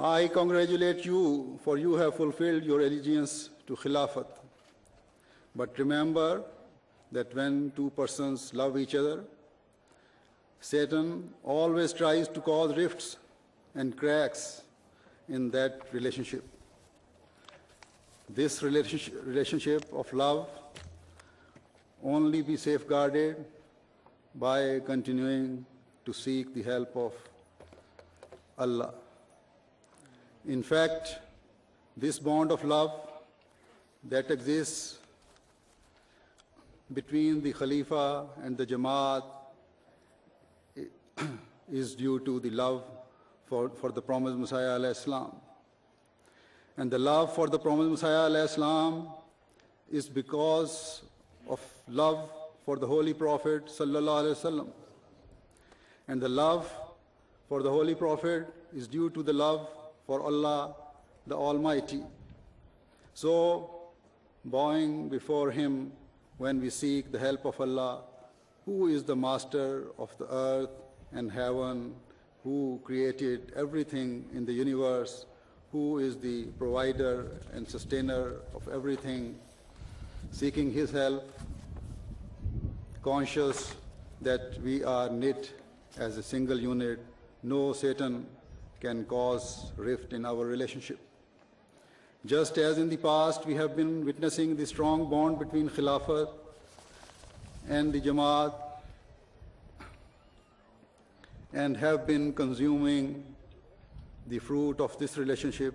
I congratulate you, for you have fulfilled your allegiance to Khilafat. But remember that when two persons love each other, Satan always tries to cause rifts and cracks in that relationship. This relationship of love only be safeguarded by continuing to seek the help of Allah. In fact, this bond of love that exists between the Khalifa and the Jamaat is due to the love for the promised Messiah alayhi salam. And the love for the promised Messiah alayhi salam is because of love for the Holy Prophet sallallahu alaihi wasallam. And the love for the Holy Prophet is due to the love for Allah the Almighty. So, bowing before Him when we seek the help of Allah, who is the master of the earth and heaven, who created everything in the universe, who is the provider and sustainer of everything, seeking His help, conscious that we are knit as a single unit, no Satan can cause rift in our relationship. Just as in the past we have been witnessing the strong bond between Khilafat and the Jamaat and have been consuming the fruit of this relationship,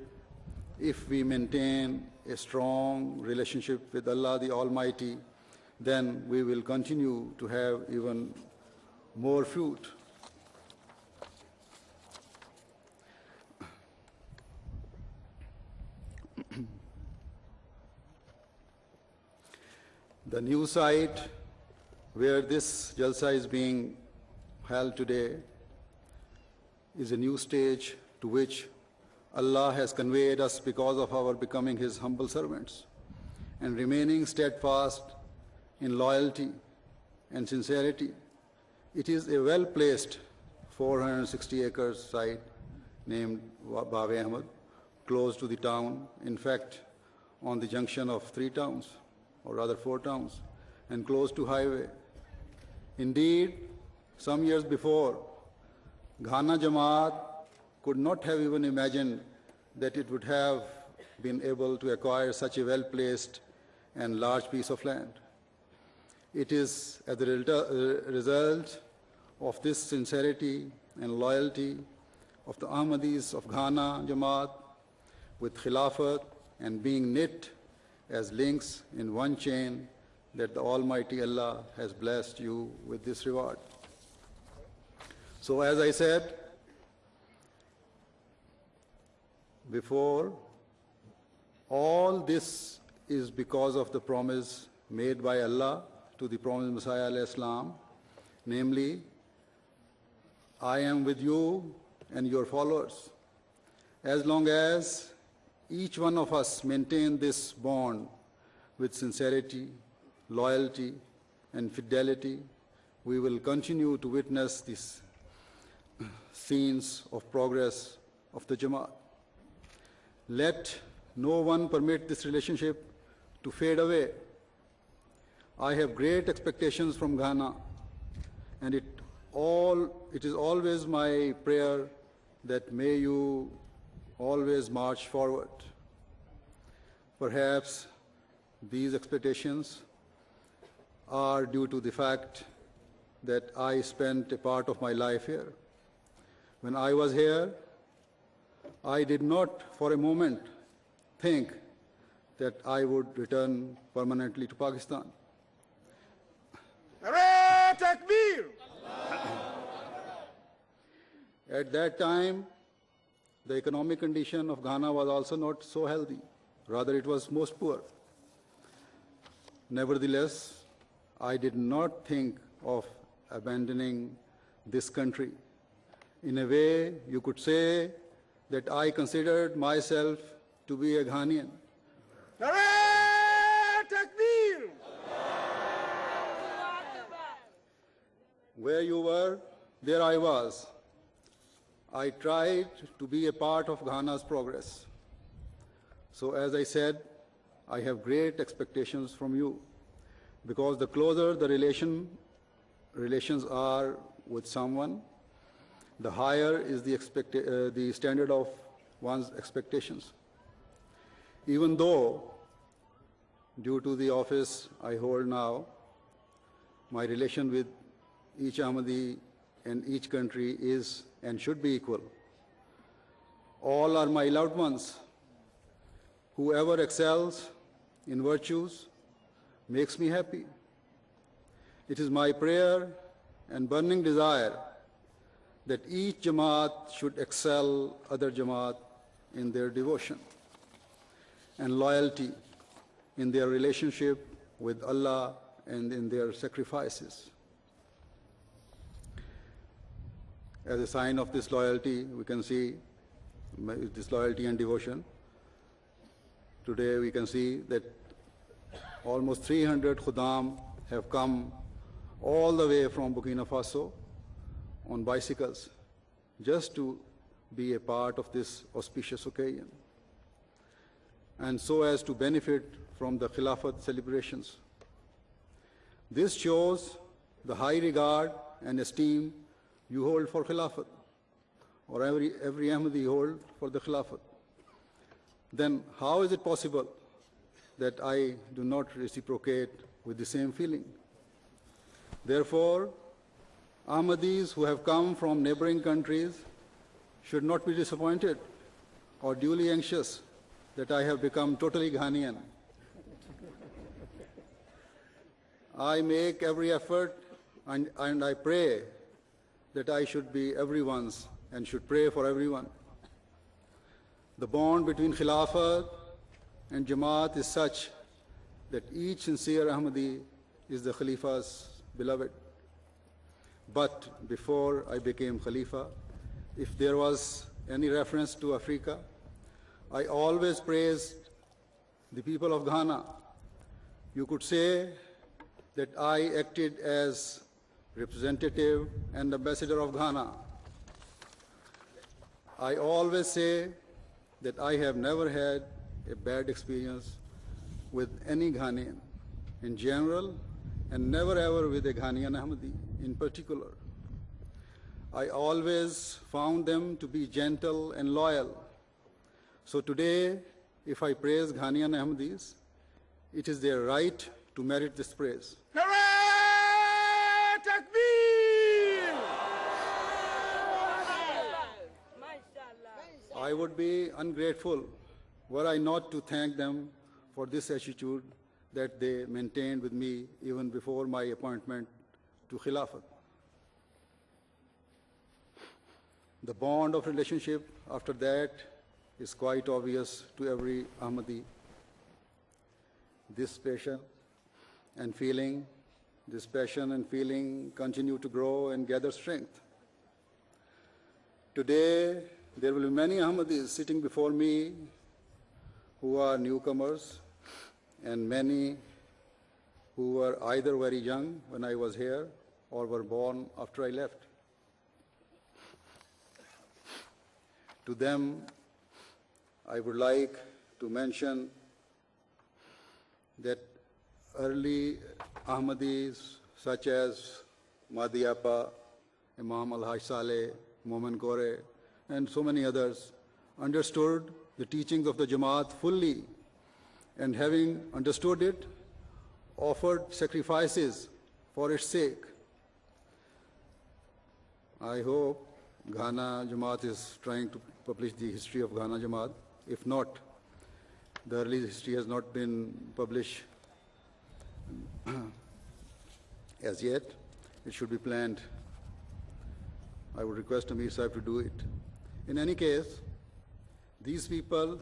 if we maintain a strong relationship with Allah the Almighty, then we will continue to have even more fruit. The new site where this Jalsa is being held today is a new stage to which Allah has conveyed us because of our becoming His humble servants and remaining steadfast in loyalty and sincerity. It is a well-placed 460 acres site named Bawe Ahmad, close to the town, in fact, on the junction of 3 towns, or rather 4 towns, and close to highway. Indeed, some years before, Ghana Jamaat could not have even imagined that it would have been able to acquire such a well-placed and large piece of land. It is as a result of this sincerity and loyalty of the Ahmadis of Ghana Jamaat with Khilafat and being knit as links in one chain that the Almighty Allah has blessed you with this reward. So as I said before, all this is because of the promise made by Allah to the promised Messiah alayhi salam, namely, I am with you and your followers. As long as each one of us maintain this bond with sincerity, loyalty, and fidelity, we will continue to witness these scenes of progress of the Jamaat. Let no one permit this relationship to fade away. I have great expectations from Ghana, and it is always my prayer that may you always march forward. Perhaps these expectations are due to the fact that I spent a part of my life here. When I was here, I did not for a moment think that I would return permanently to Pakistan. At that time, the economic condition of Ghana was also not so healthy. Rather, it was most poor. Nevertheless, I did not think of abandoning this country. In a way, you could say that I considered myself to be a Ghanaian. Where you were, there I was. I tried to be a part of Ghana's progress. So as I said, I have great expectations from you, because the closer the relations are with someone, the higher is the standard of one's expectations. Even though, due to the office I hold now, my relation with each Ahmadi and each country is and should be equal. All are my loved ones. Whoever excels in virtues makes me happy. It is my prayer and burning desire that each Jamaat should excel other Jamaat in their devotion and loyalty, in their relationship with Allah and in their sacrifices. As a sign of this loyalty, we can see this loyalty and devotion. Today we can see that almost 300 Khudam have come all the way from Burkina Faso on bicycles just to be a part of this auspicious occasion, and so as to benefit from the Khilafat celebrations. This shows the high regard and esteem you hold for Khilafat, or every Ahmadi hold for the Khilafat. Then how is it possible that I do not reciprocate with the same feeling? Therefore, Ahmadis who have come from neighboring countries should not be disappointed or duly anxious that I have become totally Ghanaian. I make every effort and I pray that I should be everyone's and should pray for everyone. The bond between Khilafat and Jamaat is such that each sincere Ahmadi is the Khalifa's beloved. But before I became Khalifa, if there was any reference to Africa, I always praised the people of Ghana. You could say that I acted as representative and ambassador of Ghana. I always say that I have never had a bad experience with any Ghanaian in general, and never ever with a Ghanaian Ahmadi in particular. I always found them to be gentle and loyal. So today, if I praise Ghanaian Ahmadis, it is their right to merit this praise. I would be ungrateful were I not to thank them for this attitude that they maintained with me even before my appointment to Khilafat. The bond of relationship after that is quite obvious to every Ahmadi. This passion and feeling continue to grow and gather strength. Today, there will be many Ahmadis sitting before me who are newcomers, and many who were either very young when I was here or were born after I left. To them, I would like to mention that early Ahmadis such as Mahdi Appa, Imam Al-Haj Saleh, Momin Kore, and so many others understood the teachings of the Jamaat fully, and having understood it, offered sacrifices for its sake. I hope Ghana Jamaat is trying to publish the history of Ghana Jamaat. If not, the early history has not been published as yet. It should be planned. I would request Amir Sahib to do it. In any case, these people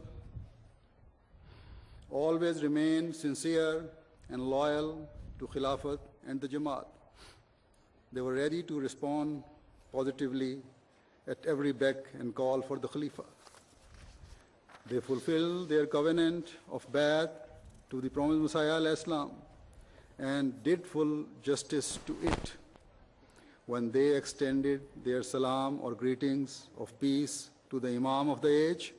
always remain sincere and loyal to Khilafat and the Jamaat. They were ready to respond positively at every beck and call for the Khalifa. They fulfilled their covenant of Bai'at to the promised Messiah al-Islam and did full justice to it. when they extended their salam or greetings of peace to the Imam of the age,